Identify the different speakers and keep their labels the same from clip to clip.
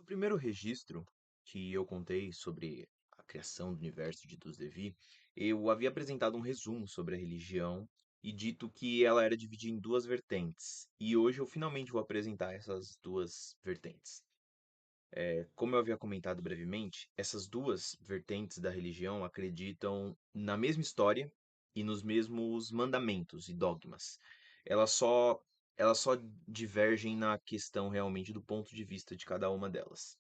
Speaker 1: No primeiro registro que eu contei sobre a criação do universo de Dus Devi, eu havia apresentado um resumo sobre a religião e dito que ela era dividida em duas vertentes. E hoje eu finalmente vou apresentar essas duas vertentes. Como eu havia comentado brevemente, essas duas vertentes da religião acreditam na mesma história e nos mesmos mandamentos e dogmas. Elas só, elas só divergem na questão realmente do ponto de vista de cada uma delas.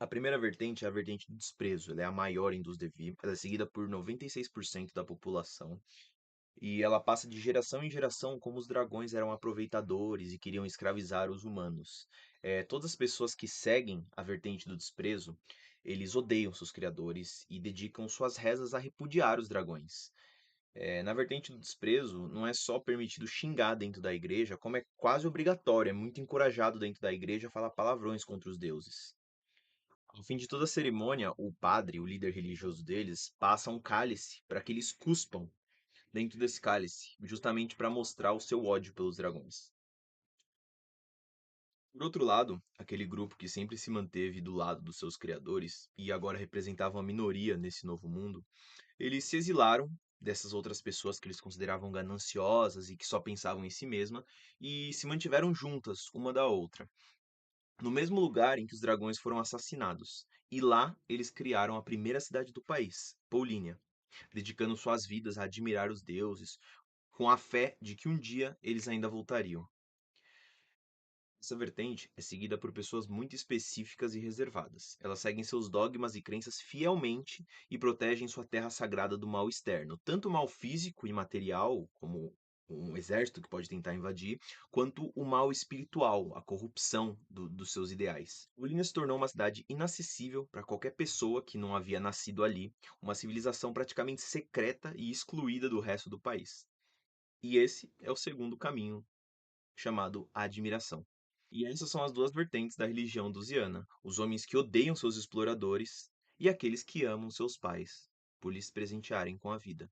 Speaker 1: A primeira vertente é a vertente do desprezo. Ela é a maior em dos Devi, ela é seguida por 96% da população e ela passa de geração em geração como os dragões eram aproveitadores e queriam escravizar os humanos. Todas as pessoas que seguem a vertente do desprezo, eles odeiam seus criadores e dedicam suas rezas a repudiar os dragões. Na vertente do desprezo, não é só permitido xingar dentro da igreja, como é quase obrigatório, é muito encorajado dentro da igreja falar palavrões contra os deuses. Ao fim de toda a cerimônia, o padre, o líder religioso deles, passa um cálice para que eles cuspam dentro desse cálice, justamente para mostrar o seu ódio pelos dragões. Por outro lado, aquele grupo que sempre se manteve do lado dos seus criadores e agora representava uma minoria nesse novo mundo, eles se exilaram dessas outras pessoas que eles consideravam gananciosas e que só pensavam em si mesma e se mantiveram juntas uma da outra, no mesmo lugar em que os dragões foram assassinados. E lá eles criaram a primeira cidade do país, Paulínia, dedicando suas vidas a admirar os deuses, com a fé de que um dia eles ainda voltariam. Essa vertente é seguida por pessoas muito específicas e reservadas. Elas seguem seus dogmas e crenças fielmente e protegem sua terra sagrada do mal externo, tanto o mal físico e material, como um exército que pode tentar invadir, quanto o mal espiritual, a corrupção dos seus ideais. Olinda se tornou uma cidade inacessível para qualquer pessoa que não havia nascido ali, uma civilização praticamente secreta e excluída do resto do país. E esse é o segundo caminho, chamado admiração. E essas são as duas vertentes da religião duziana: os homens que odeiam seus exploradores e aqueles que amam seus pais por lhes presentearem com a vida.